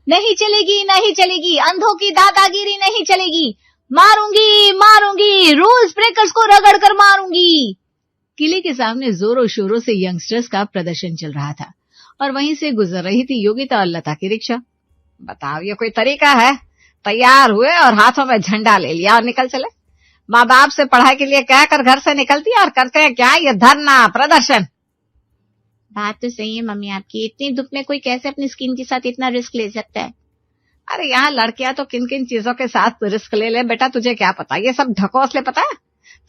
नहीं चलेगी, नहीं चलेगी, अंधों की दादागिरी नहीं चलेगी, मारूंगी मारूंगी, रूल्स ब्रेकर्स को रगड़ कर मारूंगी। किले के सामने जोरों शोरों से यंगस्टर्स का प्रदर्शन चल रहा था और वहीं से गुजर रही थी योगिता और लता की रिक्शा। बताओ, ये कोई तरीका है? तैयार हुए और हाथों में झंडा ले लिया और निकल चले। माँ बाप से पढ़ाई के लिए कहकर घर से निकलती और करते हैं क्या? ये धरना प्रदर्शन। बात तो सही है मम्मी आपकी, इतनी धूप में कोई कैसे अपनी स्किन के साथ इतना रिस्क ले सकता है? अरे यहाँ लड़कियां तो किन किन चीजों के साथ रिस्क ले बेटा, तुझे क्या पता? ये सब ढकोसले पता है,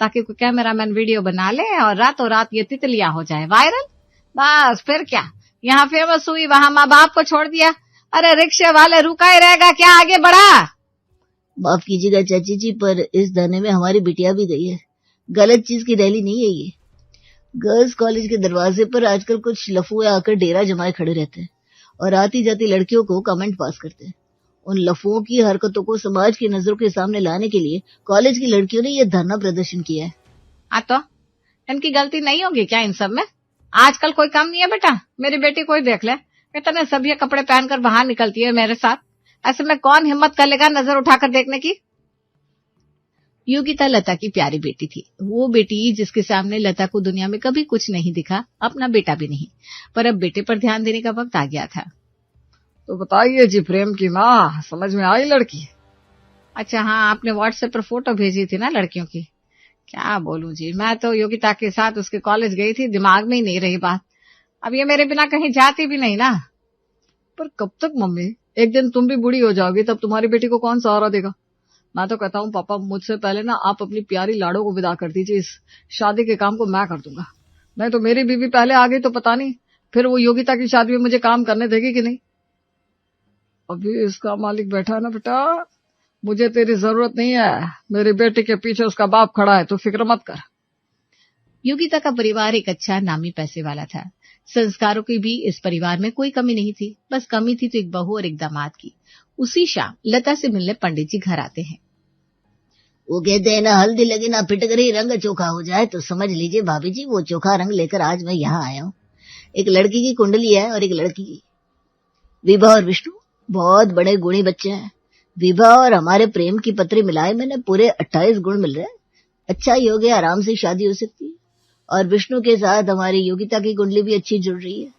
ताकि कोई कैमरामैन वीडियो बना ले और रातों रात ये तितलियां हो जाए वायरल। बस फिर क्या, यहाँ फेमस हुई, वहां माँ बाप को छोड़ दिया। अरे रिक्शे वाले रुका ही रहेगा क्या, आगे बढ़ा। माफ कीजिएगा चाची जी, पर इस धरने में हमारी बिटिया भी गई है। गलत चीज की रैली नहीं है ये। गर्ल्स कॉलेज के दरवाजे पर आजकल कुछ लफुए आकर डेरा जमाए खड़े रहते हैं और आती जाती लड़कियों को कमेंट पास करते हैं। उन लफुओं की हरकतों को समाज की नजरों के सामने लाने के लिए कॉलेज की लड़कियों ने यह धरना प्रदर्शन किया है। तो इनकी गलती नहीं होगी क्या इन सब में? आजकल कोई कम नहीं है बेटा। मेरी बेटी कोई देख ले, इतने सभी कपड़े पहनकर बाहर निकलती है मेरे साथ। ऐसे में कौन हिम्मत कर लेगा नजर उठाकर देखने की? योगिता लता की प्यारी बेटी थी, वो बेटी जिसके सामने लता को दुनिया में कभी कुछ नहीं दिखा, अपना बेटा भी नहीं, पर अब बेटे पर ध्यान देने का वक्त आ गया था। तो बताइए जी प्रेम की माँ, समझ में आई लड़की? अच्छा हाँ, आपने व्हाट्सएप पर फोटो भेजी थी ना लड़कियों की। क्या बोलूं जी, मैं तो योगिता के साथ उसके कॉलेज गई थी, दिमाग में ही नहीं रही बात। अब ये मेरे बिना कहीं जाती भी नहीं ना। पर कब तक मम्मी? एक दिन तुम भी बूढ़ी हो जाओगी, तब तुम्हारी बेटी को कौन सहारा देगा? मैं तो कहता हूँ पापा, मुझसे पहले ना आप अपनी प्यारी लाड़ो को विदा कर दीजिए। इस शादी के काम को मैं कर दूंगा। नहीं तो मेरी बीवी पहले आ गई तो पता नहीं फिर वो योगिता की शादी में मुझे काम करने देगी कि नहीं। अभी इसका मालिक बैठा है ना बेटा, मुझे तेरी जरूरत नहीं है। मेरी बेटी के पीछे उसका बाप खड़ा है, तो फिक्र मत कर। योगिता का परिवार एक अच्छा नामी पैसे वाला था। संस्कारों की भी इस परिवार में कोई कमी नहीं थी, बस कमी थी तो एक बहू और एक दामाद की। उसी शाम लता से मिलने पंडित जी घर आते हैं। वो कहते हैं ना, हल्दी लगी ना फिटकर ही रंग चोखा हो जाए, तो समझ लीजिए भाभी जी वो चोखा रंग लेकर आज मैं यहाँ आया हूँ। एक लड़की की कुंडली है और एक लड़की की। विभा और विष्णु बहुत बड़े गुणी बच्चे हैं। विभा और हमारे प्रेम की पत्री मिलाए मैंने पूरे 28 गुण मिल रहे हैं। अच्छा योग है, आराम से शादी हो सकती है। और विष्णु के साथ हमारी योगिता की कुंडली भी अच्छी जुड़ रही है।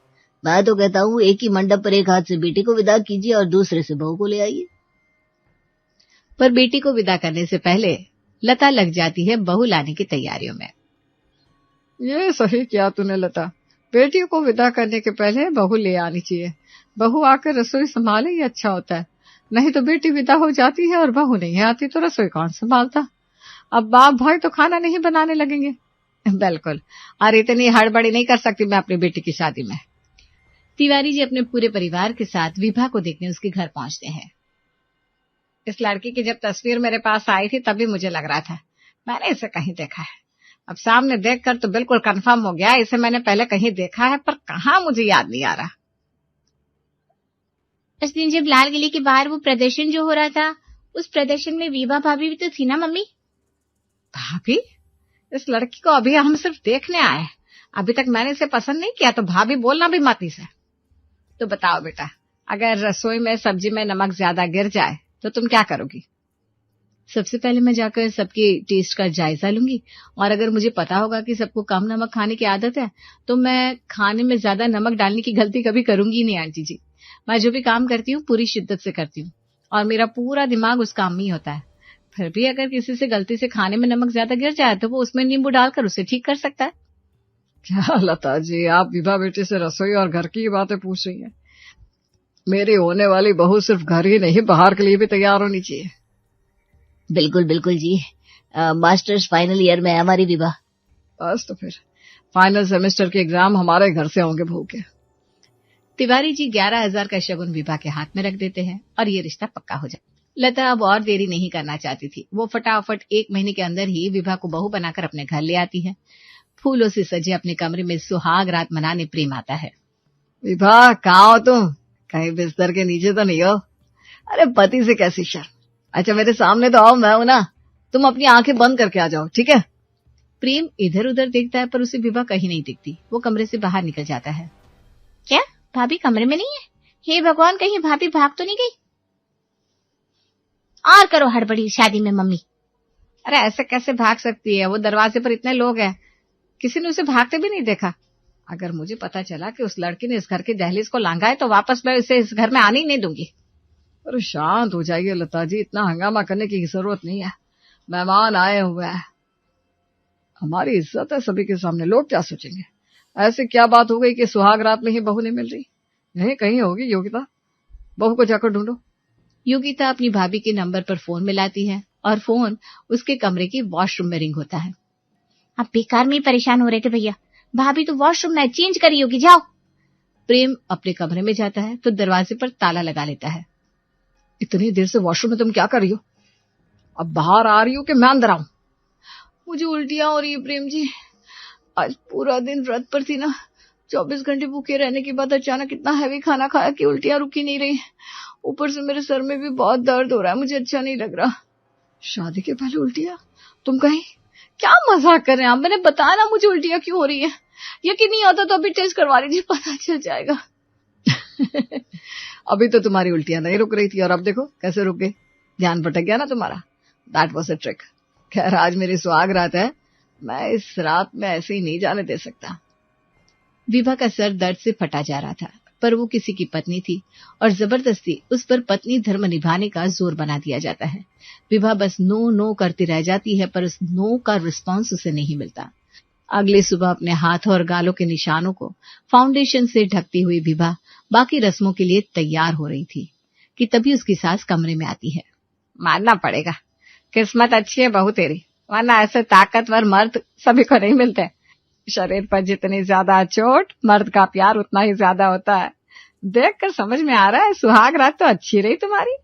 मैं तो कहता हूँ एक ही मंडप पर एक हाथ से बेटी को विदा कीजिए और दूसरे से बहू को ले आइए। पर बेटी को विदा करने से पहले लता लग जाती है बहू लाने की तैयारियों में। ये सही किया तूने लता, बेटी को विदा करने के पहले बहू ले आनी चाहिए। बहू आकर रसोई संभाले ये अच्छा होता है, नहीं तो बेटी विदा हो जाती है और बहू नहीं आती तो रसोई कौन संभालता। अब बाप भाई तो खाना नहीं बनाने लगेंगे। बिल्कुल, और इतनी हड़बड़ी नहीं कर सकती मैं अपनी बेटी की शादी में। तिवारी जी अपने पूरे परिवार के साथ विभा को देखने उसके घर पहुंचते हैं। इस लड़की की जब तस्वीर मेरे पास आई थी तभी मुझे लग रहा था मैंने इसे कहीं देखा है। अब सामने देखकर तो बिल्कुल कंफर्म हो गया, इसे मैंने पहले कहीं देखा है, पर कहाँ मुझे याद नहीं आ रहा। उस दिन जब लाल किले के बाहर वो प्रदर्शन जो हो रहा था, उस प्रदर्शन में विभा भाभी भी तो थी ना मम्मी? भाभी? इस लड़की को अभी हम सिर्फ देखने आए, अभी तक मैंने इसे पसंद नहीं किया, तो भाभी बोलना भी मत इसे। तो बताओ बेटा, अगर रसोई में सब्जी में नमक ज्यादा गिर जाए तो तुम क्या करोगी? सबसे पहले मैं जाकर सबकी टेस्ट का जायजा लूंगी, और अगर मुझे पता होगा कि सबको कम नमक खाने की आदत है तो मैं खाने में ज्यादा नमक डालने की गलती कभी करूंगी नहीं। आंटी जी, मैं जो भी काम करती हूँ पूरी शिद्दत से करती हूँ और मेरा पूरा दिमाग उस काम में ही होता है। फिर भी अगर किसी से गलती से खाने में नमक ज्यादा गिर जाए तो वो उसमें नींबू डालकर उसे ठीक कर सकता है। क्या लता जी, आप विभा बेटी से रसोई और घर की बातें पूछ रही हैं? मेरी होने वाली बहू सिर्फ घर ही नहीं बाहर के लिए भी तैयार होनी चाहिए। बिल्कुल बिल्कुल जी। मास्टर्स फाइनल ईयर में है हमारी विभा। बस तो फिर फाइनल सेमेस्टर के एग्जाम हमारे घर से होंगे बहू के। तिवारी जी 11,000 का शगुन विभा के हाथ में रख देते हैं और ये रिश्ता पक्का हो जाए। लता अब और देरी नहीं करना चाहती थी। वो फटाफट 1 महीने के अंदर ही विभा को बहू बनाकर अपने घर ले आती है। फूलों से सजे अपने कमरे में सुहाग रात मनाने प्रेम आता है। विभा, कहाँ हो तुम? कहीं बिस्तर के नीचे तो नहीं हो? अरे पति से कैसी शर्म। अच्छा मेरे सामने तो आओ, मैं हूं ना। तुम अपनी आंखें बंद करके आ जाओ, ठीक है? प्रेम इधर उधर देखता है पर उसे विभा कहीं नहीं दिखती। वो कमरे से बाहर निकल जाता है। क्या भाभी कमरे में नहीं है? हे भगवान, कहीं भाभी भाग तो नहीं गई? और करो हड़बड़ी शादी में मम्मी। अरे ऐसे कैसे भाग सकती है, वो दरवाजे पर इतने लोग हैं, किसी ने उसे भागते भी नहीं देखा। अगर मुझे पता चला कि उस लड़की ने इस घर की दहलीज को लांघा है तो वापस मैं इसे इस घर में आने ही नहीं दूंगी। अरे शांत हो जाइए लता जी, इतना हंगामा करने की जरूरत नहीं है, मेहमान आए हुए हैं, हमारी इज्जत है सभी के सामने, लोग क्या सोचेंगे। ऐसे क्या बात हो गई कि सुहाग रात में ही बहू नहीं मिल रही? यही कहीं होगी योगिता, बहू को जाकर ढूंढो। योगिता अपनी भाभी के नंबर पर फोन मिलाती है और फोन उसके कमरे की वॉशरूम में रिंग होता है। आप बेकार में ही परेशान हो रहे थे भैया, भाभी तो वॉशरूम में चेंज करी होगी, जाओ। प्रेम अपने कमरे में जाता है तो दरवाजे पर ताला लगा लेता है। इतनी देर से वॉशरूम में तुम क्या कर रही हो? अब बाहर आ रही हो कि मैं अंदर आऊं? मुझे उल्टियां हो रही है प्रेम जी, आज पूरा दिन व्रत पर थी ना, 24 घंटे भूखे रहने के बाद अचानक इतना हैवी खाना खाया कि उल्टियां रुकी नहीं रही। ऊपर से मेरे सर में भी बहुत दर्द हो रहा है, मुझे अच्छा नहीं लग रहा। शादी के पहले उल्टियां? तुम कहीं क्या मजाक कर रहे हैं आप? मैंने बताया ना मुझे उल्टियां क्यों हो रही है। यकीन नहीं होता तो अभी टेस्ट करवा लीजिए, पता चल जाएगा। अभी तो तुम्हारी उल्टियां नहीं रुक रही थी और अब देखो कैसे रुक गई, ध्यान भटक गया ना तुम्हारा। That was a trick. खैर आज मेरी सुहाग रात है, मैं इस रात में ऐसे ही नहीं जाने दे सकता। विभा का सर दर्द से फटा जा रहा था, पर वो किसी की पत्नी थी और जबरदस्ती उस पर पत्नी धर्म निभाने का जोर बना दिया जाता है। विभा बस नो नो करती रह जाती है, पर उस नो का रिस्पॉन्स उसे नहीं मिलता। अगले सुबह अपने हाथों और गालों के निशानों को फाउंडेशन से ढकती हुई विभा बाकी रस्मों के लिए तैयार हो रही थी कि तभी उसकी सास कमरे में आती है। मानना पड़ेगा, किस्मत अच्छी है बहू तेरी, वरना ऐसे ताकतवर मर्द सभी को नहीं मिलते। शरीर पर जितनी ज्यादा चोट, मर्द का प्यार उतना ही ज्यादा होता है। देखकर समझ में आ रहा है सुहाग रात तो अच्छी रही तुम्हारी।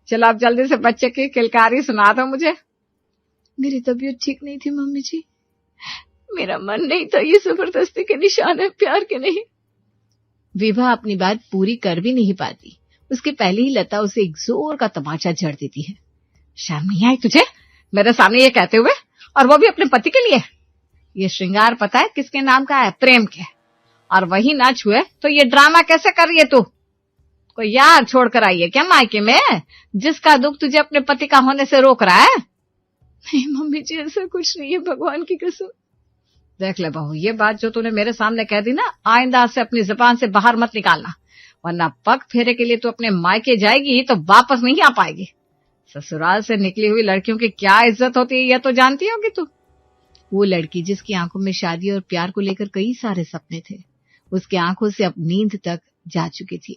चलो अब जल्दी से बच्चे की किलकारी सुना दो मुझे। मेरी तबीयत ठीक नहीं थी मम्मी जी, मेरा मन नहीं था, ये जबरदस्ती के निशान है, प्यार के नहीं। विभा अपनी बात पूरी कर भी नहीं पाती, उसके पहले ही लता उसे एक जोर का तमाचा जड़ देती है। शर्म नहीं आई तुझे मेरे सामने ये कहते हुए, और वो भी अपने पति के लिए? ये श्रृंगार पता है किसके नाम का है? प्रेम के। और वही ना छुए तो ये ड्रामा कैसे कर रही है तू? कोई यार छोड़ कर आई है क्या मायके में, जिसका दुख तुझे अपने पति का होने से रोक रहा है? नहीं मम्मी जी, ऐसा कुछ नहीं है, भगवान की कसम। देख ले बहू, ये बात जो तूने मेरे सामने कह दी ना, आइंदा से अपनी जुबान से बाहर मत निकालना, वरना पग फेरे के लिए तू अपने मायके जाएगी तो वापस नहीं आ पाएगी। ससुराल से निकली हुई लड़कियों की क्या इज्जत होती है, यह तो जानती होगी तू। वो लड़की जिसकी आंखों में शादी और प्यार को लेकर कई सारे सपने थे, उसकी आंखों से अब नींद तक जा चुकी थी।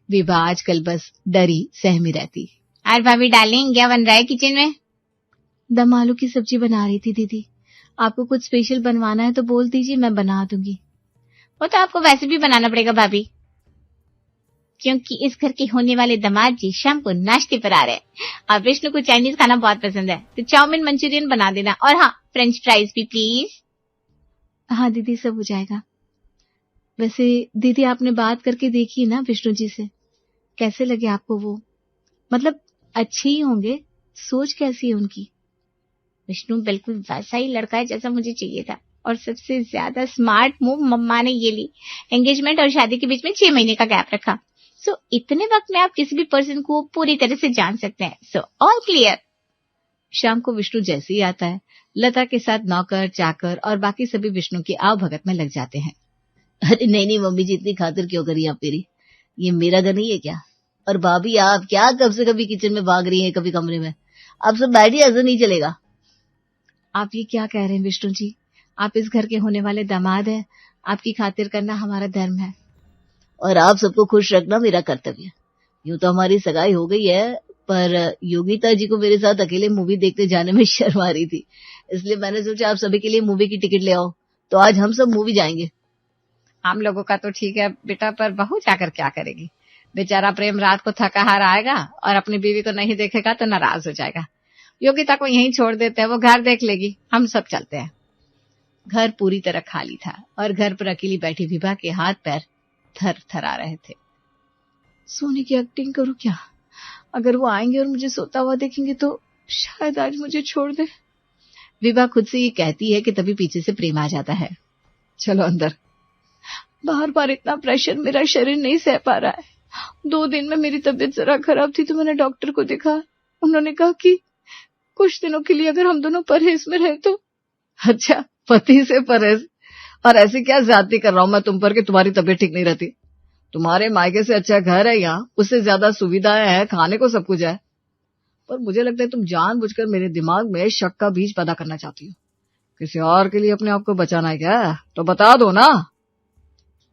विभा आजकल बस डरी सहमी रहती। आज भाभी डार्लिंग क्या बन रहा है किचन में? दम आलू की सब्जी बना रही थी दीदी, आपको कुछ स्पेशल बनवाना है तो बोल दीजिए, मैं बना दूंगी। वो तो आपको वैसे भी बनाना पड़ेगा भाभी, क्योंकि इस घर के होने वाले दामाद जी शाम को नाश्ते पर आ रहे हैं और विष्णु को चाइनीज खाना बहुत पसंद है, तो चाउमीन मंचूरियन बना देना, और हाँ फ्रेंच फ्राइज भी प्लीज। हाँ दीदी, सब हो जाएगा। वैसे दीदी आपने बात करके देखी ना विष्णु जी से, कैसे लगे आपको वो? मतलब अच्छे ही होंगे, सोच कैसी है उनकी? विष्णु बिल्कुल वैसा ही लड़का है जैसा मुझे चाहिए था, और सबसे ज्यादा स्मार्ट मूव मम्मा ने ये ली, एंगेजमेंट और शादी के बीच में 6 महीने का गैप रखा। सो इतने वक्त में आप किसी भी पर्सन को पूरी तरह से जान सकते हैं। So all clear. शाम को विष्णु जैसे ही आता है, लता के साथ नौकर चाकर और बाकी सभी विष्णु की आवभगत में लग जाते हैं। अरे नहीं नहीं मम्मी जी, इतनी खातिर क्यों करी आप मेरी? ये मेरा घर नहीं है क्या? और भाभी आप क्या कब से कभी किचन में भाग रही हैं, कभी कमरे में? आप सब बैठिए, ऐसा नहीं चलेगा। आप ये क्या कह रहे हैं विष्णु जी? आप इस घर के होने वाले दामाद हैं, आपकी खातिर करना हमारा धर्म है। और आप सबको खुश रखना मेरा कर्तव्य। यूं तो हमारी सगाई हो गई है, पर योगिता जी को मेरे साथ अकेले मूवी देखते जाने में शर्म आ रही थी, इसलिए मैंने सोचा आप सभी के लिए मूवी की टिकट ले आओ, तो आज हम सब मूवी जाएंगे। हम लोगों का तो ठीक है बेटा, पर बहू जाकर क्या करेगी? बेचारा प्रेम रात को थका हार आएगा और अपनी बीवी को नहीं देखेगा तो नाराज हो जाएगा। योगिता को यहीं छोड़ देते हैं, वो घर देख लेगी, हम सब चलते हैं। घर पूरी तरह खाली था और घर पर अकेली बैठी विभा के हाथ पैर थर थर आ रहे थे। सोने की एक्टिंग करूं क्या? अगर वो आएंगे और मुझे सोता हुआ देखेंगे तो शायद आज मुझे छोड़ दे। विभा खुद से ये कहती है कि तभी पीछे से प्रेम आ जाता है। चलो अंदर। बार बार इतना प्रेशर मेरा शरीर नहीं सह पा रहा है, 2 दिन में मेरी तबीयत जरा खराब थी तो मैंने डॉक्टर को दिखा। उन्होंने कहा कि कुछ दिनों के लिए अगर हम दोनों परहेज में रहे तो। अच्छा, पति से परहेज? और ऐसी क्या ज्यादती कर रहा हूं मैं तुम पर कि तुम्हारी तबीयत ठीक नहीं रहती? तुम्हारे मायके से अच्छा घर है यहाँ, उससे ज्यादा सुविधाएं हैं, खाने को सब कुछ है। पर मुझे लगता है तुम जानबूझकर मेरे दिमाग में शक का बीज पैदा करना चाहती हो। किसी और के लिए अपने आप को बचाना है क्या? तो बता दो ना।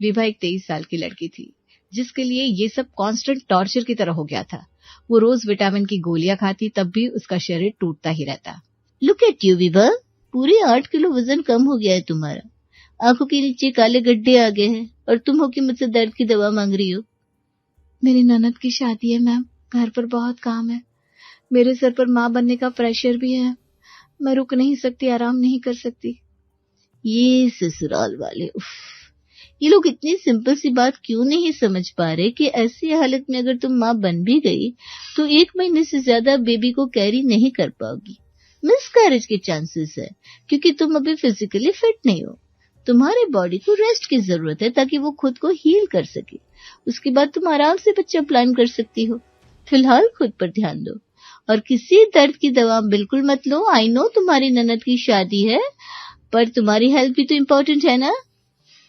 विभा एक 23 साल की लड़की थी जिसके लिए ये सब कांस्टेंट टॉर्चर की तरह हो गया था। वो रोज विटामिन की गोलियां खाती तब भी उसका शरीर टूटता ही रहता। लुक एट यू विभा, पूरे 8 किलो वजन कम हो गया है तुम्हारा। आंखों के नीचे काले गड्ढे आ गए हैं और तुम हो कि मुझसे दर्द की दवा मांग रही हो। मेरी ननद की शादी है मैम, घर पर बहुत काम है, मेरे सर पर माँ बनने का प्रेशर भी है, मैं रुक नहीं सकती, आराम नहीं कर सकती। ये ससुराल वाले, उफ, ये लोग इतनी सिंपल सी बात क्यों नहीं समझ पा रहे कि ऐसी हालत में अगर तुम माँ बन भी गई तो 1 महीने से ज्यादा बेबी को कैरी नहीं कर पाओगी। मिसकैरेज के चांसेस है क्योंकि तुम अभी फिजिकली फिट नहीं हो। तुम्हारे बॉडी को रेस्ट की जरूरत है ताकि वो खुद को हील कर सके। उसके बाद तुम आराम से बच्चा प्लान कर सकती हो। फिलहाल खुद पर ध्यान दो और किसी दर्द की दवा बिल्कुल मत लो। आई नो तुम्हारी ननद की शादी है, पर तुम्हारी हेल्थ भी तो इम्पोर्टेंट है ना।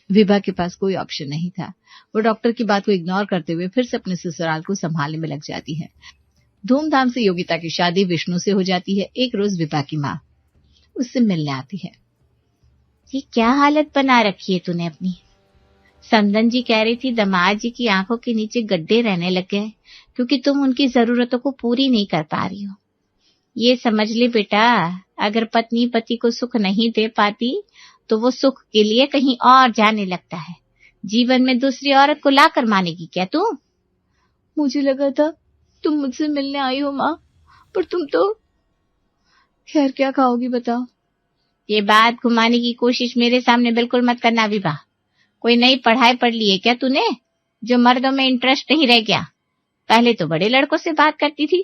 विभा के पास कोई ऑप्शन नहीं था। वो डॉक्टर की बात को इग्नोर करते हुए फिर से अपने ससुराल को संभालने में लग जाती है। धूमधाम से योगिता की शादी विष्णु से हो जाती है। एक रोज विभा की माँ उससे मिलने आती है। ये क्या हालत बना रखी है तूने अपनी? समदन जी कह रही थी दामाद जी की आंखों के नीचे गड्ढे रहने लग गए क्योंकि तुम उनकी जरूरतों को पूरी नहीं कर पा रही हो। ये समझ ले बेटा, अगर पत्नी पति को सुख नहीं दे पाती तो वो सुख के लिए कहीं और जाने लगता है। जीवन में दूसरी औरत को ला कर मानेगी क्या तू? मुझे लगा था तुम मुझसे मिलने आई हो माँ, पर तुम तो खैर क्या खाओगी बताओ। ये बात घुमाने की कोशिश मेरे सामने बिल्कुल मत करना विभा। कोई नई पढ़ाई पढ़ ली है क्या तूने जो मर्दों में इंटरेस्ट नहीं रह गया? पहले तो बड़े लड़कों से बात करती थी।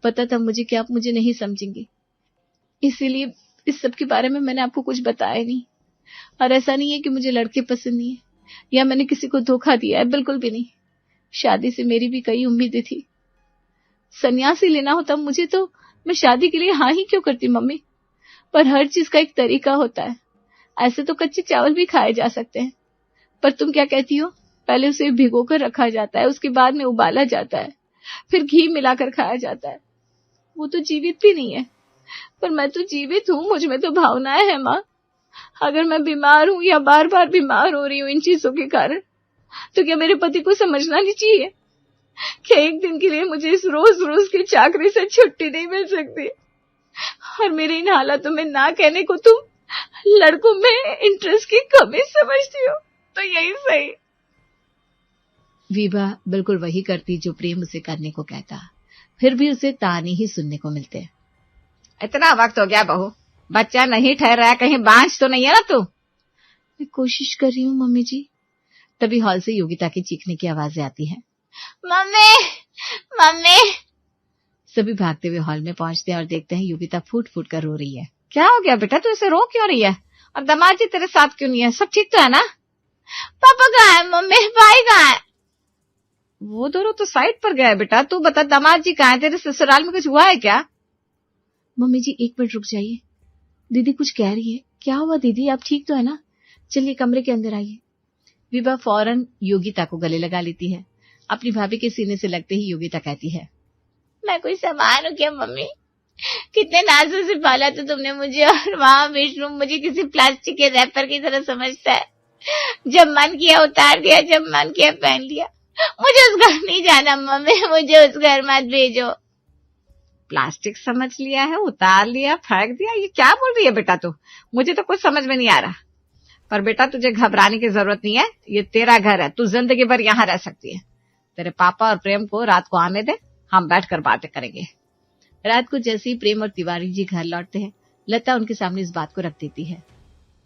पता था मुझे कि आप मुझे नहीं समझेंगे, इसीलिए इस सब के बारे में मैंने आपको कुछ बताया नहीं। और ऐसा नहीं है कि मुझे लड़के पसंद नहीं है या मैंने किसी को धोखा दिया है, बिल्कुल भी नहीं। शादी से मेरी भी कई उम्मीदें थी। सन्यासी लेना होता मुझे तो मैं शादी के लिए हाँ ही क्यों करती मम्मी। पर हर चीज का एक तरीका होता है। ऐसे तो कच्चे चावल भी खाए जा सकते हैं, पर तुम क्या कहती हो, पहले उसे भिगोकर रखा जाता है, उसके बाद में उबाला जाता है, फिर घी मिलाकर खाया जाता है। वो तो जीवित भी नहीं है, पर मैं तो जीवित हूँ, मुझ में तो भावनाएं हैं माँ। अगर मैं बीमार हूँ या बार बार बीमार हो रही हूँ इन चीजों के कारण, तो क्या मेरे पति को समझना नहीं चाहिए कि एक दिन के लिए मुझे इस रोज रोज की चाकरी से छुट्टी नहीं मिल सकती? और मेरे इन हालातों में ना कहने को तुम लड़कों में इंटरेस्ट की कमी समझती हो, तो यही सही। विभा बिल्कुल वही करती जो प्रेम उसे करने को कहता, फिर भी उसे ताने ही सुनने को मिलते। इतना वक्त हो गया बहू, बच्चा नहीं ठहरा, कहीं बांझ तो नहीं है ना तू? मैं कोशिश कर रही हूँ मम्मी जी। तभी हॉल से योगिता की चीखने की आवाजें आती है। Mummy, mummy. सभी भागते हुए हॉल में पहुंचते हैं और देखते हैं योगिता फूट फूट कर रो रही है। क्या हो गया बेटा, तू इसे रो क्यों रही है? और दामाद जी तेरे साथ क्यों नहीं है? सब ठीक तो है ना? पापा कहाँ है मम्मी, भाई कहाँ है? वो दोनों तो साइड पर गए बेटा। तू बता दामाद जी कहाँ है? तेरे ससुराल में कुछ हुआ है क्या? मम्मी जी 1 मिनट रुक जाइए, दीदी कुछ कह रही है। क्या हुआ दीदी, आप ठीक तो है ना? चलिए कमरे के अंदर आइए। विभा फौरन योगिता को गले लगा लेती है। अपनी भाभी के सीने से लगते ही योगिता कहती है, मैं कोई सामान हूँ क्या मम्मी? कितने नाजों से पाला तो तुमने मुझे, और वहाँ विष्णु मुझे किसी प्लास्टिक के रैपर की तरह समझता है। जब मन किया उतार दिया, जब मन किया पहन लिया। मुझे उस घर नहीं जाना मम्मी, मुझे उस घर मत भेजो। प्लास्टिक समझ लिया है, उतार लिया, फेंक दिया, ये क्या बोल रही है बेटा तू? मुझे तो कुछ समझ में नहीं आ रहा। पर बेटा तुझे घबराने की जरूरत नहीं है, ये तेरा घर है, तू जिंदगी भर यहाँ रह सकती है। तेरे पापा और प्रेम को रात को आने दे, हम बैठकर बातें करेंगे। रात को जैसे ही प्रेम और तिवारी जी घर लौटते हैं, लता उनके सामने इस बात को रख देती है।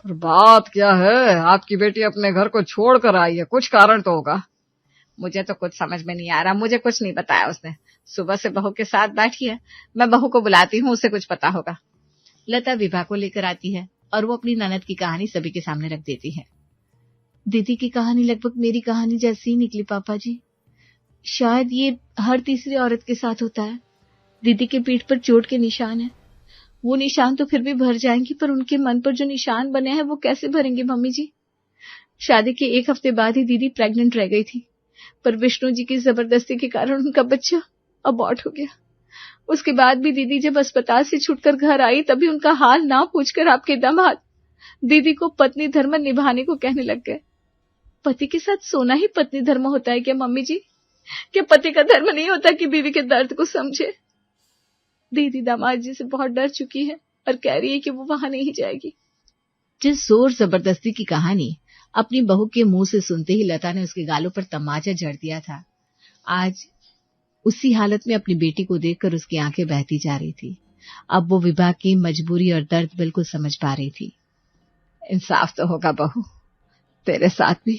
पर बात क्या है? आपकी बेटी अपने घर को छोड़ कर आई है, कुछ कारण तो होगा। मुझे तो कुछ समझ में नहीं आ रहा, मुझे कुछ नहीं बताया उसने। सुबह से बहू के साथ बैठी है, मैं बहू को बुलाती हूँ, उसे कुछ पता होगा। लता विभा को लेकर आती है और वो अपनी ननद की कहानी सभी के सामने रख देती है। दीदी की कहानी लगभग मेरी कहानी जैसी ही निकली पापा जी। शायद ये हर तीसरी औरत के साथ होता है। दीदी के पीठ पर चोट के निशान है। वो निशान तो फिर भी भर जाएंगे, पर उनके मन पर जो निशान बने हैं वो कैसे भरेंगे मम्मी जी? शादी के 1 हफ्ते बाद ही दीदी प्रेग्नेंट रह गई थी, पर विष्णु जी की जबरदस्ती के कारण उनका बच्चा अबॉर्ट हो गया। उसके बाद भी दीदी जब अस्पताल से छूटकर घर आई, तभी उनका हाल ना पूछकर आपके दामाद दीदी को पत्नी धर्म निभाने को कहने लग गए। पति के साथ सोना ही पत्नी धर्म होता है क्या मम्मी जी? क्या पति का धर्म नहीं होता कि बीवी के दर्द को समझे? दीदी दामाद जी से बहुत डर चुकी है और कह रही है कि वो वहां नहीं जाएगी। जिस जोर जबरदस्ती की कहानी अपनी बहू के मुंह से सुनते ही लता ने उसके गालों पर तमाचा जड़ दिया था, आज उसी हालत में अपनी बेटी को देखकर उसकी आंखें बहती जा रही थी। अब वो विभा की मजबूरी और दर्द बिल्कुल समझ पा रही थी। इंसाफ तो होगा बहू, तेरे साथ भी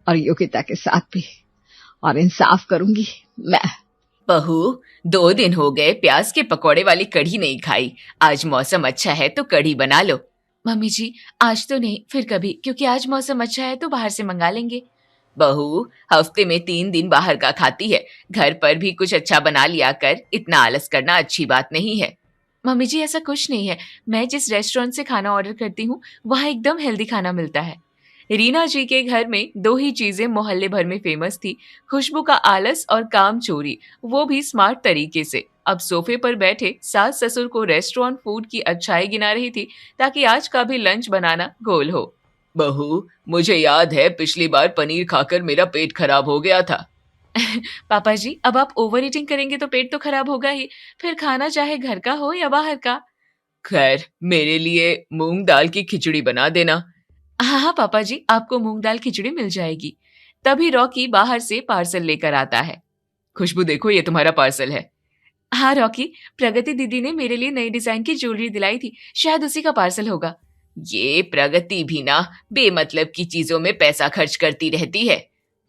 और योगिता के साथ भी, और इंसाफ करूंगी मैं। बहू, 2 दिन हो गए प्याज के पकौड़े वाली कढ़ी नहीं खाई। आज मौसम अच्छा है तो कढ़ी बना लो। मम्मी जी, आज तो नहीं, फिर कभी, क्योंकि आज मौसम अच्छा है तो बाहर से मंगा लेंगे। बहू, हफ्ते में 3 दिन बाहर का खाती है, घर पर भी कुछ अच्छा बना लिया कर। इतना आलस करना अच्छी बात नहीं है। मम्मी जी, ऐसा कुछ नहीं है। मैं जिस रेस्टोरेंट से खाना ऑर्डर करती हूँ वहाँ एकदम हेल्दी खाना मिलता है। रीना जी के घर में 2 ही चीजें मोहल्ले भर में फेमस थी, खुशबू का आलस और काम चोरी, वो भी स्मार्ट तरीके से। अब सोफे पर बैठे सास ससुर को रेस्टोरेंट फूड की अच्छाई गिना रही थी ताकि आज का भी लंच बनाना गोल हो। बहू, मुझे याद है पिछली बार पनीर खाकर मेरा पेट खराब हो गया था। पापा जी, अब आप ओवर ईटिंग करेंगे तो पेट तो खराब होगा ही, फिर खाना चाहे घर का हो या बाहर का। खैर, मेरे लिए मूंग दाल की खिचड़ी बना देना। हाँ पापा जी, आपको मूंग दाल खिचड़ी मिल जाएगी। तभी रॉकी बाहर से पार्सल लेकर आता है। खुशबू, देखो ये तुम्हारा पार्सल है। हाँ रॉकी, प्रगति दीदी ने मेरे लिए नई डिजाइन की ज्वेलरी दिलाई थी, शायद उसी का पार्सल होगा। ये प्रगति भी ना बेमतलब की चीजों में पैसा खर्च करती रहती है।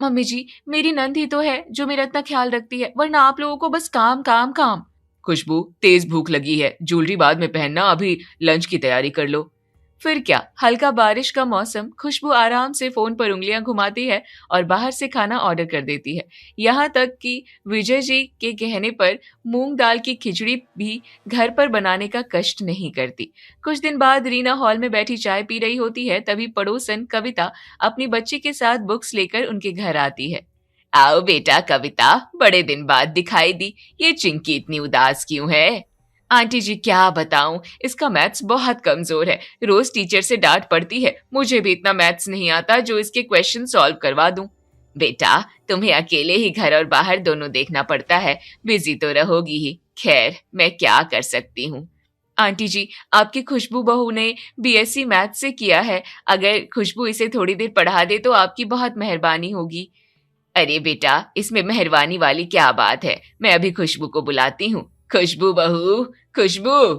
मम्मी जी, मेरी नंद ही तो है जो मेरा इतना ख्याल रखती है, वरना आप लोगों को बस काम काम काम। खुशबू, तेज भूख लगी है, ज्वेलरी बाद में पहनना, अभी लंच की तैयारी कर लो। फिर क्या, हल्का बारिश का मौसम, खुशबू आराम से फोन पर उंगलियां घुमाती है और बाहर से खाना ऑर्डर कर देती है। यहाँ तक कि विजय जी के कहने पर मूंग दाल की खिचड़ी भी घर पर बनाने का कष्ट नहीं करती। कुछ दिन बाद रीना हॉल में बैठी चाय पी रही होती है, तभी पड़ोसन कविता अपनी बच्ची के साथ बुक्स लेकर उनके घर आती है। आओ बेटा कविता, बड़े दिन बाद दिखाई दी। ये चिंकी इतनी उदास क्यों है? आंटी जी, क्या बताऊं, इसका मैथ्स बहुत कमजोर है, रोज टीचर से डांट पड़ती है। मुझे भी इतना मैथ्स नहीं आता जो इसके क्वेश्चन सॉल्व करवा दूं। बेटा, तुम्हें अकेले ही घर और बाहर दोनों देखना पड़ता है, बिजी तो रहोगी ही। खैर, मैं क्या कर सकती हूँ। आंटी जी, आपकी खुशबू बहू ने बीएससी मैथ्स से किया है, अगर खुशबू इसे थोड़ी देर पढ़ा दे तो आपकी बहुत मेहरबानी होगी। अरे बेटा, इसमें मेहरबानी वाली क्या बात है, मैं अभी खुशबू को बुलाती हूँ। खुशबू बहू, खुशबू।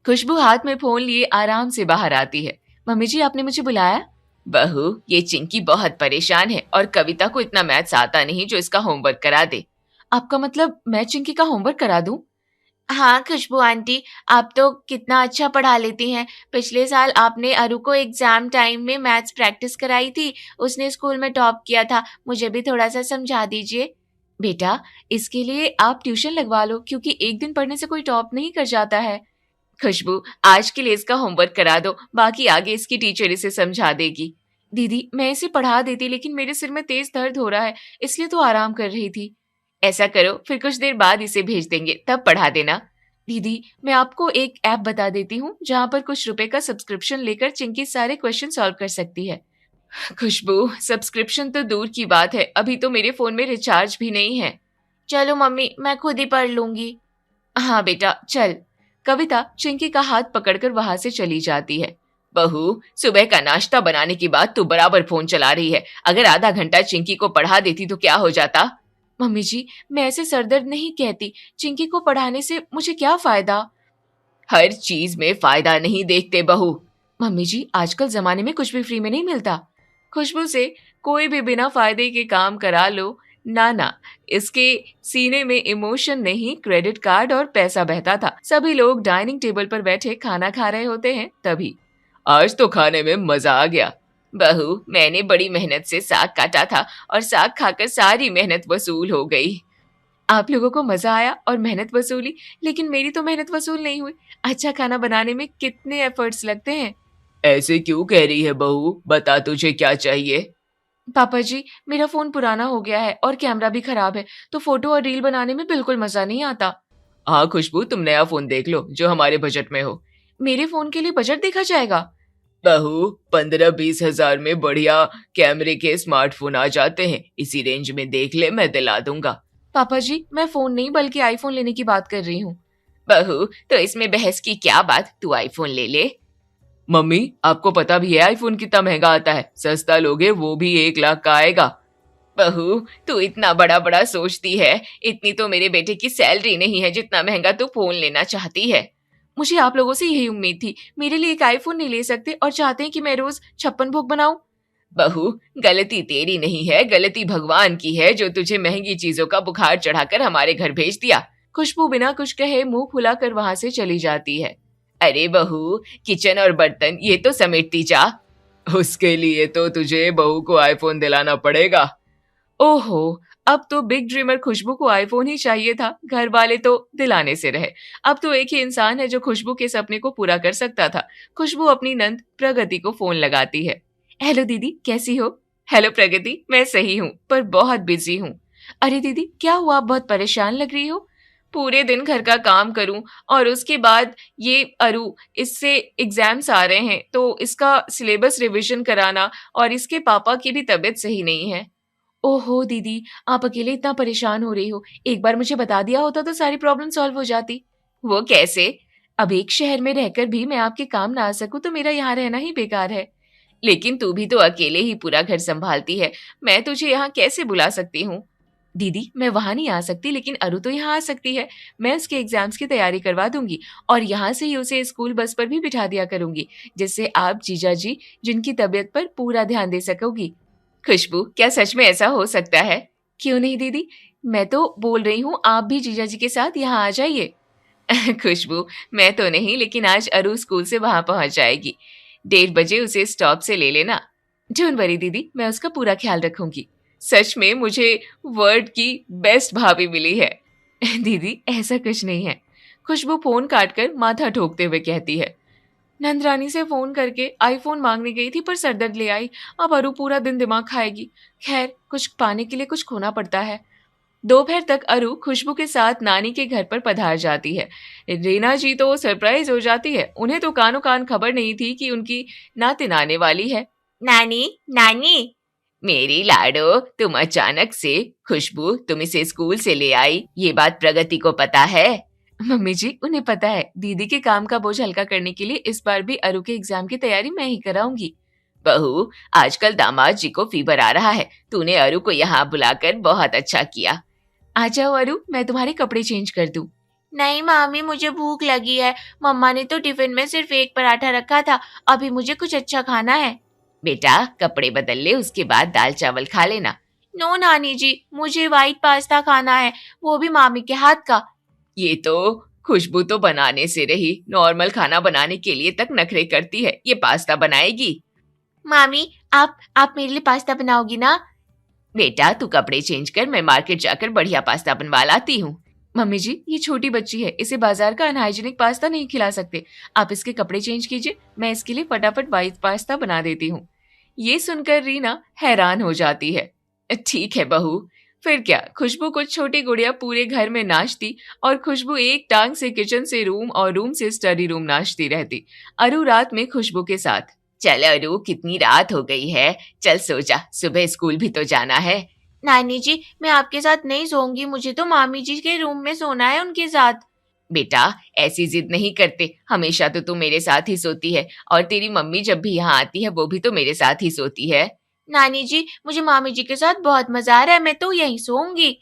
खुशबू हाथ में फोन लिए आराम से बाहर आती है। मम्मी जी, आपने मुझे बुलाया? बहू, ये चिंकी बहुत परेशान है और कविता को इतना मैथ्स आता नहीं जो इसका होमवर्क करा दे। आपका मतलब मैं चिंकी का होमवर्क करा दूं? हाँ खुशबू आंटी, आप तो कितना अच्छा पढ़ा लेती हैं। पिछले साल आपने अरु को एग्जाम टाइम में मैथ्स प्रैक्टिस कराई थी, उसने स्कूल में टॉप किया था। मुझे भी थोड़ा सा समझा दीजिए। बेटा, इसके लिए आप ट्यूशन लगवा लो, क्योंकि एक दिन पढ़ने से कोई टॉप नहीं कर जाता है। खुशबू, आज के लिए इसका होमवर्क करा दो, बाकी आगे इसकी टीचर इसे समझा देगी। दीदी, मैं इसे पढ़ा देती, लेकिन मेरे सिर में तेज दर्द हो रहा है, इसलिए तो आराम कर रही थी। ऐसा करो, फिर कुछ देर बाद इसे भेज देंगे, तब पढ़ा देना। दीदी, मैं आपको एक ऐप बता देती हूँ जहाँ पर कुछ रुपए का सब्सक्रिप्शन लेकर चिंकी सारे क्वेश्चन सॉल्व कर सकती है। खुशबू, सब्सक्रिप्शन तो दूर की बात है, अभी तो मेरे फोन में रिचार्ज भी नहीं है। चलो मम्मी, मैं खुद ही पढ़ लूंगी। हाँ बेटा, चल। कविता चिंकी का हाथ पकड़कर वहां से चली जाती है। बहू, सुबह का नाश्ता बनाने के बाद तू बराबर फोन चला रही है, अगर आधा घंटा चिंकी को पढ़ा देती तो क्या हो जाता? मम्मी जी, मैं ऐसे सरदर्द नहीं कहती, चिंकी को पढ़ाने से मुझे क्या फायदा? हर चीज में फायदा नहीं देखते बहू। मम्मी जी, आजकल जमाने में कुछ भी फ्री में नहीं मिलता। खुशबू से कोई भी बिना फायदे के काम करा लो, ना, इसके सीने में इमोशन नहीं, क्रेडिट कार्ड और पैसा बहता था। सभी लोग डाइनिंग टेबल पर बैठे खाना खा रहे होते हैं, तभी आज तो खाने में मजा आ गया। बहू, मैंने बड़ी मेहनत से साग काटा था और साग खाकर सारी मेहनत वसूल हो गई। आप लोगों को मजा आया और मेहनत वसूली, लेकिन मेरी तो मेहनत वसूल नहीं हुई। अच्छा खाना बनाने में कितने एफर्ट्स लगते हैं। ऐसे क्यों कह रही है बहू? बता तुझे क्या चाहिए? पापा जी, मेरा फोन पुराना हो गया है और कैमरा भी खराब है, तो फोटो और रील बनाने में बिल्कुल मजा नहीं आता। हाँ खुशबू, तुम नया फोन देख लो जो हमारे बजट में हो। मेरे फोन के लिए बजट देखा जाएगा? बहू, 15-20 हजार में बढ़िया कैमरे के स्मार्टफोन आ जाते हैं। इसी रेंज में देख ले, मैं दिला दूंगा। पापा जी, मैं फोन नहीं बल्कि आईफोन लेने की बात कर रही हूँ। बहू, तो इसमें बहस की क्या बात, तू आईफोन ले ले। मम्मी, आपको पता भी है आईफोन कितना महंगा आता है। सस्ता लोगे वो भी 1 लाख का आएगा। बहू, तू इतना बड़ा बड़ा सोचती है। इतनी तो मेरे बेटे की सैलरी नहीं है जितना महंगा तू फोन लेना चाहती है। मुझे आप लोगों से यही उम्मीद थी। मेरे लिए एक आईफोन नहीं ले सकते और चाहते हैं कि मैं रोज 56 भोग बनाऊं। बहू, गलती तेरी नहीं है, गलती भगवान की है जो तुझे महंगी चीजों का बुखार चढ़ाकर हमारे घर भेज दिया। खुशबू बिना कुछ कहे मुंह फुलाकर वहां से चली जाती है। अरे बहू, किचन और बर्तन ये तो समेटती जा। उसके लिए तो तुझे बहू को आईफोन दिलाना पड़ेगा। ओहो, अब तो बिग ड्रीमर खुशबू को आईफोन ही चाहिए था। घर वाले तो दिलाने से रहे। अब तो एक ही इंसान है जो खुशबू के सपने को पूरा कर सकता था। खुशबू अपनी नंद प्रगति को फोन लगाती है। हेलो दीदी, कैसी हो? हेलो प्रगति, मैं सही हूँ पर बहुत बिजी हूँ। अरे दीदी, क्या हुआ? आप बहुत परेशान लग रही हो। पूरे दिन घर का काम करूं और उसके बाद ये अरु, इससे एग्जाम्स आ रहे हैं तो इसका सिलेबस रिवीजन कराना, और इसके पापा की भी तबीयत सही नहीं है। ओहो दीदी, आप अकेले इतना परेशान हो रही हो। एक बार मुझे बता दिया होता तो सारी प्रॉब्लम सॉल्व हो जाती। वो कैसे? अब एक शहर में रहकर भी मैं आपके काम ना आ सकूं तो मेरा यहाँ रहना ही बेकार है। लेकिन तू भी तो अकेले ही पूरा घर संभालती है। मैं तुझे यहाँ कैसे बुला सकती हूँ? दीदी, मैं वहां नहीं आ सकती, लेकिन अरु तो यहाँ आ सकती है। मैं उसके एग्जाम्स की तैयारी करवा दूंगी और यहाँ से ही उसे स्कूल बस पर भी बिठा दिया करूंगी, जिससे आप जीजा जी जिनकी तबीयत पर पूरा ध्यान दे सकोगी। खुशबू, क्या सच में ऐसा हो सकता है? क्यों नहीं दीदी, मैं तो बोल रही हूँ आप भी जीजा जी के साथ यहाँ आ जाइए। खुशबू, मैं तो नहीं, लेकिन आज अरु स्कूल से वहां पहुंच जाएगी। 1:30 बजे उसे स्टॉप से ले लेना। डोंट वरी दीदी, मैं उसका पूरा ख्याल रखूंगी। सच में मुझे वर्ल्ड की बेस्ट भाभी मिली है। दीदी, ऐसा कुछ नहीं है। खुशबू फोन काटकर माथा ठोकते हुए कहती है। नंदरानी से फोन करके आईफोन मांगने गई थी पर सरदर्द ले आई। अब अरु पूरा दिन दिमाग खाएगी। खैर, कुछ पाने के लिए कुछ खोना पड़ता है। दोपहर तक अरु खुशबू के साथ नानी के घर पर पधार जाती है। रीना जी तो सरप्राइज हो जाती है। उन्हें तो कानो कान खबर नहीं थी कि उनकी नातिन आने वाली है। नानी, नानी, मेरी लाडो, तुम अचानक से। खुशबू, तुम इसे स्कूल से ले आई, ये बात प्रगति को पता है? मम्मी जी, उन्हें पता है। दीदी के काम का बोझ हल्का करने के लिए इस बार भी अरु के एग्जाम की तैयारी मैं ही कराऊंगी। बहू, आजकल दामाद जी को फीवर आ रहा है। तूने अरु को यहाँ बुलाकर बहुत अच्छा किया। आ जाओ अरु, मैं तुम्हारे कपड़े चेंज कर दूं। नहीं मामी, मुझे भूख लगी है। मम्मा ने तो टिफिन में सिर्फ एक पराठा रखा था। अभी मुझे कुछ अच्छा खाना है। बेटा, कपड़े बदल ले, उसके बाद दाल चावल खा लेना। नो नानी जी, मुझे व्हाइट पास्ता खाना है, वो भी मामी के हाथ का। ये तो खुशबू तो बनाने से रही, नॉर्मल खाना बनाने के लिए तक नखरे करती है, ये पास्ता बनाएगी। मामी, आप मेरे लिए पास्ता बनाओगी ना? बेटा, तू कपड़े चेंज कर, मैं मार्केट जाकर बढ़िया पास्ता बनवा लाती हूँ। मम्मी जी, ये छोटी बच्ची है, इसे बाजार का अनहाइजीनिक पास्ता नहीं खिला सकते। आप इसके कपड़े चेंज कीजिए, मैं इसके लिए फटाफट व्हाइट पास्ता बना देती हूँ। ये सुनकर रीना हैरान हो जाती है। ठीक है बहू। फिर क्या, खुशबू कुछ छोटी गुड़िया पूरे घर में नाचती और खुशबू एक टांग से किचन से रूम और रूम से स्टडी रूम नाचती रहती। अरु रात में खुशबू के साथ। चल अरु, कितनी रात हो गई है, चल सो जा, सुबह स्कूल भी तो जाना है। नानी जी, मैं आपके साथ नहीं सोऊंगी, मुझे तो मामी जी के रूम में सोना है उनके साथ। बेटा, ऐसी जिद नहीं करते, हमेशा तो तू मेरे साथ ही सोती है और तेरी मम्मी जब भी यहाँ आती है वो भी तो मेरे साथ ही सोती है। नानी जी, मुझे मामी जी के साथ बहुत मजा आ रहा है, मैं तो यहीं सोऊंगी।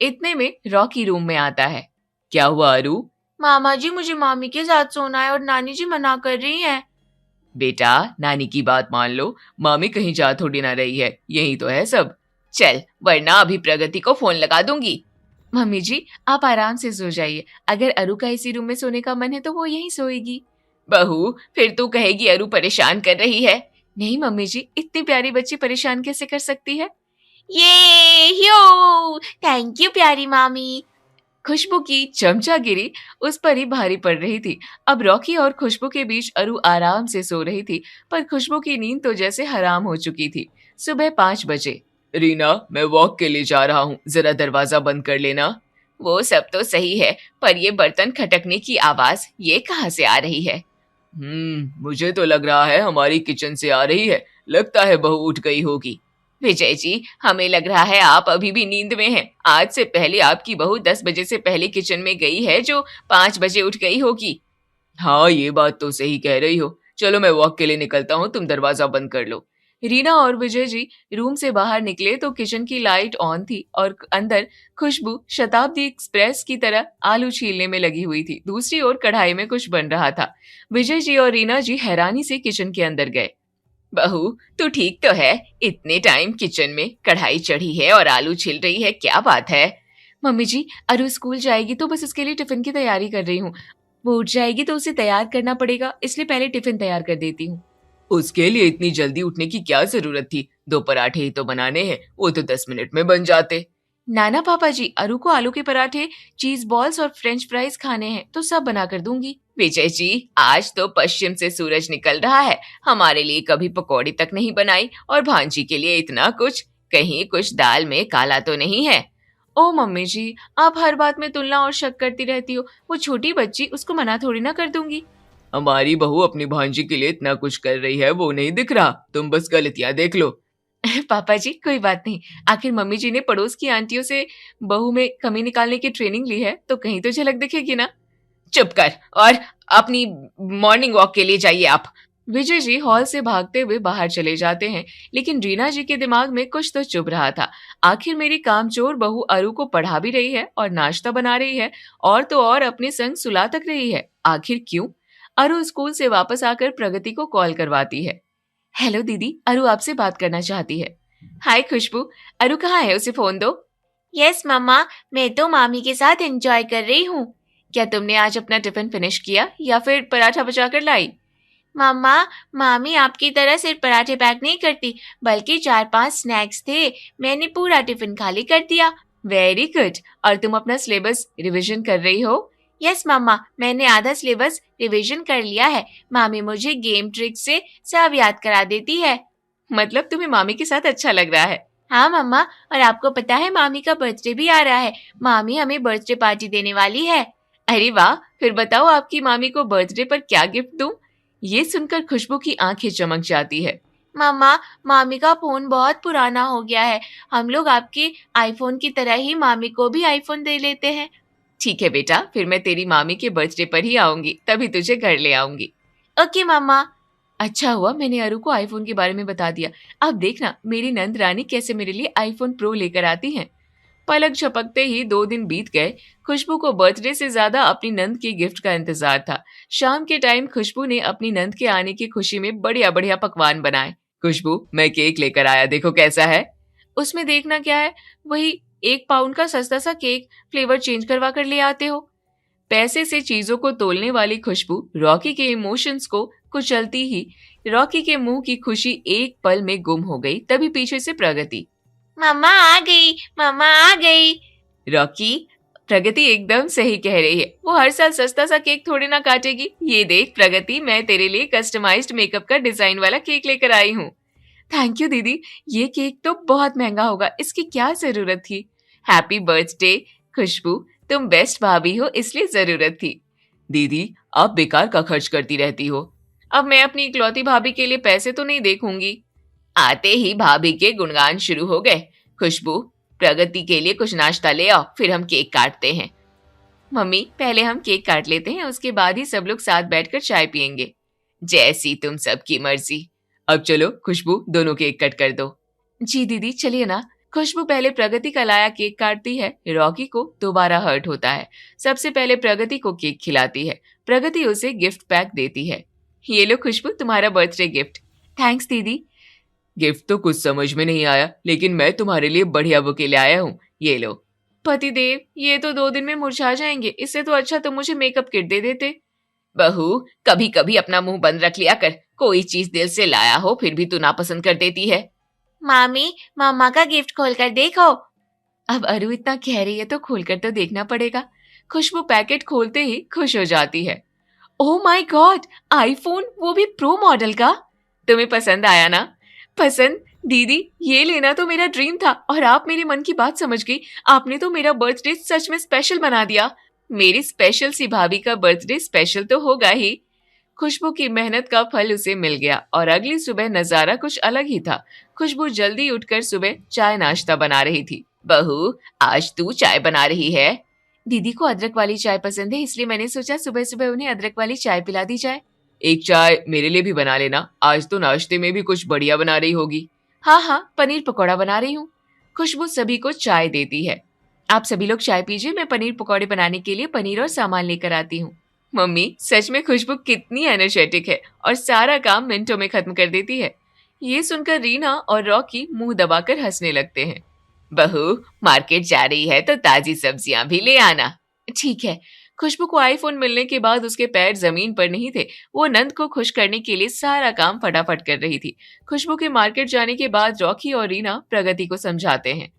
इतने में रॉकी रूम में आता है। क्या हुआ अरु? मामा जी, मुझे मामी के साथ सोना है और नानी जी मना कर रही हैं। बेटा, नानी की बात मान लो, मामी कहीं जा थोड़ी ना रही है, यही तो है सब। चल, वरना अभी प्रगति को फोन लगा दूंगी। मम्मी जी, आप आराम से सो जाइए, अगर अरु का इसी रूम में सोने का मन है तो वो यहीं सोएगी। बहू, फिर तू कहेगी अरु परेशान कर रही है। नहीं मम्मी जी, इतनी प्यारी बच्ची परेशान कैसे कर सकती है? ये यो, थैंक यू प्यारी मामी। खुशबू की चमचागिरी उस पर ही भारी पड़ रही थी। अब रॉकी और खुशबू के बीच अरु आराम से सो रही थी, पर खुशबू की नींद तो जैसे हराम हो चुकी थी। सुबह 5 बजे। रीना, मैं वॉक के लिए जा रहा हूँ, जरा दरवाजा बंद कर लेना। वो सब तो सही है, पर ये बर्तन खटकने की आवाज ये कहाँ से आ रही है? मुझे तो लग रहा है हमारी किचन से आ रही है। लगता है बहू उठ गई होगी। विजय जी, हमें लग रहा है आप अभी भी नींद में हैं। आज से पहले आपकी बहू 10 बजे से पहले किचन में गई है, जो 5 बजे उठ गई होगी। हाँ, ये बात तो सही कह रही हो। चलो मैं वॉक के लिए निकलता हूँ, तुम दरवाजा बंद कर लो। रीना और विजय जी रूम से बाहर निकले तो किचन की लाइट ऑन थी और अंदर खुशबू शताब्दी एक्सप्रेस की तरह आलू छीलने में लगी हुई थी। दूसरी ओर कढ़ाई में कुछ बन रहा था। विजय जी और रीना जी हैरानी से किचन के अंदर गए। बहू, तू ठीक तो है? इतने टाइम किचन में कढ़ाई चढ़ी है और आलू छिल रही है, क्या बात है? मम्मी जी, अरु स्कूल जाएगी तो बस उसके लिए टिफिन की तैयारी कर रही हूँ। वो उठ जाएगी तो उसे तैयार करना पड़ेगा, इसलिए पहले टिफिन तैयार कर देती हूँ। उसके लिए इतनी जल्दी उठने की क्या जरूरत थी? 2 पराठे ही तो बनाने हैं, वो तो 10 मिनट में बन जाते। नाना पापा जी, अरु को आलू के पराठे, चीज बॉल्स और फ्रेंच फ्राइज खाने हैं, तो सब बना कर दूंगी। विजय जी, आज तो पश्चिम से सूरज निकल रहा है, हमारे लिए कभी पकौड़ी तक नहीं बनाई और भांजी के लिए इतना कुछ। कहीं कुछ दाल में काला तो नहीं है? ओ मम्मी जी, आप हर बात में तुलना और शक करती रहती हो। वो छोटी बच्ची, उसको मना थोड़ी ना कर दूंगी। हमारी बहू अपनी भांजी के लिए इतना कुछ कर रही है, वो नहीं दिख रहा? तुम बस गलतियां देख लो। पापा जी, कोई बात नहीं। आखिर मम्मी जी ने पड़ोस की आंटियों से बहू में कमी निकालने की ट्रेनिंग ली है, तो कहीं तो झलक दिखेगी ना। चुप कर और अपनी मॉर्निंग वॉक के लिए जाइए आप। विजय जी हॉल से भागते हुए बाहर चले जाते हैं, लेकिन रीना जी के दिमाग में कुछ तो चुभ रहा था। आखिर मेरी कामचोर बहू अरु को पढ़ा भी रही है और नाश्ता बना रही है, और तो और अपने संग सुला तक रही है। आखिर क्यों? अरु स्कूल से वापस आकर प्रगति को कॉल करवाती है। हेलो दीदी, अरु आपसे बात करना चाहती है। हाय खुशबू, अरु कहाँ है? उसे फोन दो। यस मम्मा, मैं तो मामी के साथ एंजॉय कर रही हूँ। क्या तुमने आज अपना टिफिन फिनिश किया या फिर पराठा बचा कर लाई? मम्मा, मामी आपकी तरह सिर्फ पराठे पैक नहीं करती, बल्कि 4-5 स्नैक्स थे। मैंने पूरा टिफिन खाली कर दिया। Very good. और तुम अपना सिलेबस रिवीजन कर रही हो? यस मम्मा, मैंने आधा सिलेबस रिवीजन कर लिया है। मामी मुझे गेम ट्रिक से सब याद करा देती है। मतलब तुम्हें मामी के साथ अच्छा लग रहा है? हाँ मम्मा, और आपको पता है मामी का बर्थडे भी आ रहा है। मामी हमें बर्थडे पार्टी देने वाली है। अरे वाह, फिर बताओ आपकी मामी को बर्थडे पर क्या गिफ्ट दूं? ये सुनकर खुशबू की आंखें चमक जाती है। मम्मा, मामी का फोन बहुत पुराना हो गया है। हम लोग आपके आईफोन की तरह ही मामी को भी आईफोन दे लेते हैं। ठीक है बेटा, फिर मैं तेरी मामी के बर्थडे पर ही आऊंगी, तभी तुझे घर ले आऊंगी। ओके मम्मा। अच्छा हुआ मैंने अरु को आईफोन के बारे में बता दिया। अब देखना मेरी नंद रानी कैसे मेरे लिए आईफोन प्रो लेकर आती हैं। पलक झपकते ही 2 दिन बीत गए। खुशबू को बर्थडे से ज्यादा अपनी नंद की गिफ्ट का इंतजार था। शाम के टाइम खुशबू ने अपनी नंद के आने की खुशी में बढ़िया बढ़िया पकवान बनाए। खुशबू, मैं केक लेकर आया, देखो कैसा है। उसमें देखना क्या है, वही 1 पाउंड का सस्ता सा केक, फ्लेवर चेंज करवा कर ले आते हो। पैसे से चीजों को तोलने वाली खुशबू रॉकी के इमोशंस को कुचलती ही रॉकी के मुंह की खुशी एक पल में गुम हो गई। तभी पीछे से प्रगति, मम्मा आ गई, मम्मा आ गई। रॉकी, प्रगति एकदम सही कह रही है, वो हर साल सस्ता सा केक थोड़ी ना काटेगी। ये देख प्रगति, मैं तेरे लिए कस्टमाइज्ड मेकअप का डिजाइन वाला केक लेकर आई हूँ। थैंक यू दीदी, ये केक तो बहुत महंगा होगा, इसकी क्या जरूरत थी। हैप्पी बर्थडे खुशबू, तुम बेस्ट भाभी हो, इसलिए जरूरत थी। दीदी, आप बेकार का खर्च करती रहती हो। अब मैं अपनी इकलौती भाभी के लिए पैसे तो नहीं देखूंगी। आते ही भाभी के गुणगान शुरू हो गए। खुशबू, प्रगति के लिए कुछ नाश्ता ले आओ, फिर हम केक काटते हैं। मम्मी, पहले हम केक काट लेते हैं, उसके बाद ही सब लोग साथ बैठकर चाय पियेंगे। जैसी तुम सबकी मर्जी। अब चलो खुशबू, दोनों केक कट कर दो। जी दीदी, चलिए ना। खुशबू पहले प्रगति का लाया केक काटती है। रॉकी को दोबारा हर्ट होता है। सबसे पहले प्रगति को केक खिलाती है। प्रगति उसे गिफ्ट पैक देती है। ये लो खुशबू, तुम्हारा बर्थडे गिफ्ट। थैंक्स दीदी। गिफ्ट तो कुछ समझ में नहीं आया, लेकिन मैं तुम्हारे लिए बढ़िया बुके ले आया हूँ, ये लो। पतिदेव, ये तो 2 दिन में मुरझा जाएंगे, इससे तो अच्छा तुम मुझे मेकअप किट दे देते। बहू, कभी कभी अपना मुंह बंद रख लिया कर, कोई चीज दिल से लाया हो फिर भी तू नापसंद कर देती है। मामी, मामा का गिफ्ट खोलकर देखो। अब अरु इतना कह रही है तो खोलकर तो देखना पड़ेगा। खुशबू पैकेट खोलते ही खुश हो जाती है। ओह माय गॉड, आईफोन, वो भी प्रो मॉडल का। तुम्हें पसंद आया ना? पसंद? दीदी, ये लेना तो मेरा ड्रीम था और आप मेरे मन की बात समझ गई। आपने तो मेरा बर्थडे सच में स्पेशल बना दिया। मेरी स्पेशल सी भाभी का बर्थडे स्पेशल तो होगा ही। खुशबू की मेहनत का फल उसे मिल गया और अगली सुबह नजारा कुछ अलग ही था। खुशबू जल्दी उठकर सुबह चाय नाश्ता बना रही थी। बहू, आज तू चाय बना रही है? दीदी को अदरक वाली चाय पसंद है, इसलिए मैंने सोचा सुबह सुबह उन्हें अदरक वाली चाय पिला दी जाए। एक चाय मेरे लिए भी बना लेना, आज तो नाश्ते में भी कुछ बढ़िया बना रही होगी। हाँ हाँ, पनीर पकौड़ा बना रही हूँ। खुशबू सभी को चाय देती है। आप सभी लोग चाय पीजिए, मैं पनीर पकौड़े बनाने के लिए पनीर और सामान लेकर आती हूँ। मम्मी, सच में खुशबू कितनी एनर्जेटिक है और सारा काम मिनटों में खत्म कर देती है। ये सुनकर रीना और रॉकी मुंह दबाकर हंसने लगते हैं। बहू, मार्केट जा रही है तो ताजी सब्जियां भी ले आना। ठीक है। खुशबू को आईफोन मिलने के बाद उसके पैर जमीन पर नहीं थे। वो नंद को खुश करने के लिए सारा काम फटाफट कर रही थी। खुशबू के मार्केट जाने के बाद रॉकी और रीना प्रगति को समझाते हैं।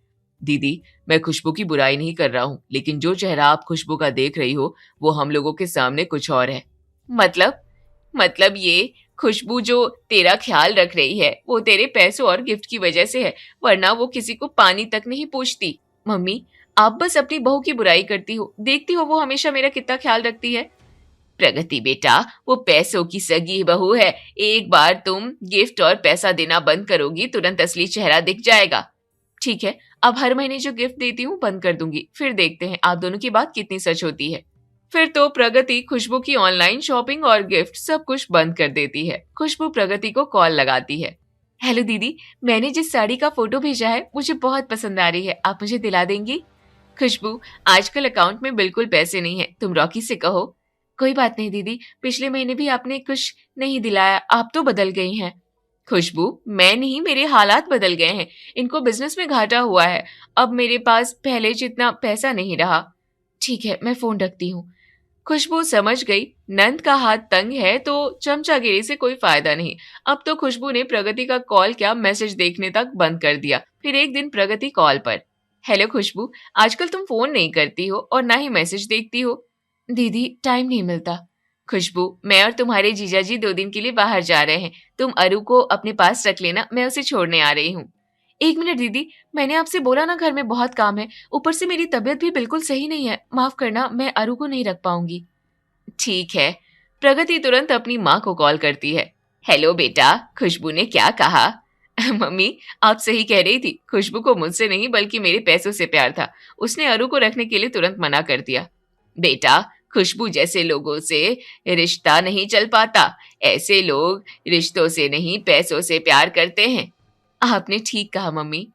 दीदी, मैं खुशबू की बुराई नहीं कर रहा हूँ, लेकिन जो चेहरा आप खुशबू का देख रही हो वो हम लोगों के सामने कुछ और है। मतलब ये खुशबू जो तेरा ख्याल रख रही है वो तेरे पैसों और गिफ्ट की वजह से है, वरना वो किसी को पानी तक नहीं पूछती। मम्मी, आप बस अपनी बहू की बुराई करती हो, देखती हो वो हमेशा मेरा कितना ख्याल रखती है। प्रगति बेटा, वो पैसों की सगी बहू है। एक बार तुम गिफ्ट और पैसा देना बंद करोगी, तुरंत असली चेहरा दिख जाएगा। ठीक है, अब हर महीने जो गिफ्ट देती हूँ बंद कर दूंगी, फिर देखते हैं आप दोनों की बात कितनी सच होती है। फिर तो प्रगति खुशबू की ऑनलाइन शॉपिंग और गिफ्ट सब कुछ बंद कर देती है। खुशबू प्रगति को कॉल लगाती है। हेलो दीदी, मैंने जिस साड़ी का फोटो भेजा है मुझे बहुत पसंद आ रही है, आप मुझे दिला देंगी? खुशबू, आजकल अकाउंट में बिल्कुल पैसे नहीं है, तुम रॉकी से कहो। कोई बात नहीं दीदी, पिछले महीने भी आपने कुछ नहीं दिलाया, आप तो बदल गई हैं। खुशबू, मैं नहीं, मेरे हालात बदल गए हैं। इनको बिजनेस में घाटा हुआ है, अब मेरे पास पहले जितना पैसा नहीं रहा। ठीक है, मैं फोन रखती हूँ। खुशबू समझ गई नंद का हाथ तंग है तो चमचागिरी से कोई फायदा नहीं। अब तो खुशबू ने प्रगति का कॉल क्या मैसेज देखने तक बंद कर दिया। फिर एक दिन प्रगति कॉल पर। हेलो खुशबू, आजकल तुम फोन नहीं करती हो और ना ही मैसेज देखती हो। दीदी, टाइम नहीं मिलता। खुशबू, मैं और तुम्हारे जीजाजी 2 दिन के लिए बाहर जा रहे हैं, तुम अरु को अपने पास रख लेना, मैं उसे छोड़ने आ रही हूँ। 1 मिनट दीदी, मैंने आपसे बोला ना घर में बहुत काम है, ऊपर से मेरी तबीयत भी बिल्कुल सही नहीं है, माफ करना, मैं अरु को नहीं रख पाऊंगी। ठीक है। प्रगति तुरंत अपनी माँ को कॉल करती है। हेलो बेटा, खुशबू ने क्या कहा? मम्मी, आप सही कह रही थी, खुशबू को मुझसे नहीं बल्कि मेरे पैसों से प्यार था। उसने अरु को रखने के लिए तुरंत मना कर दिया। बेटा, खुशबू जैसे लोगों से रिश्ता नहीं चल पाता, ऐसे लोग रिश्तों से नहीं पैसों से प्यार करते हैं। आपने ठीक कहा मम्मी।